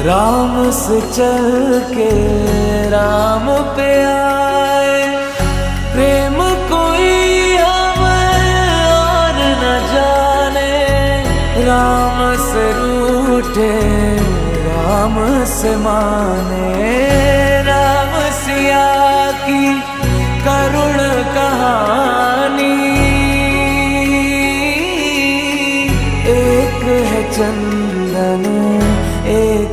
राम से चल के राम पे आए। प्रेम कोई हमें और न जाने, राम से रूठे राम से माने। राम सिया की करुण कहानी, एक है चंद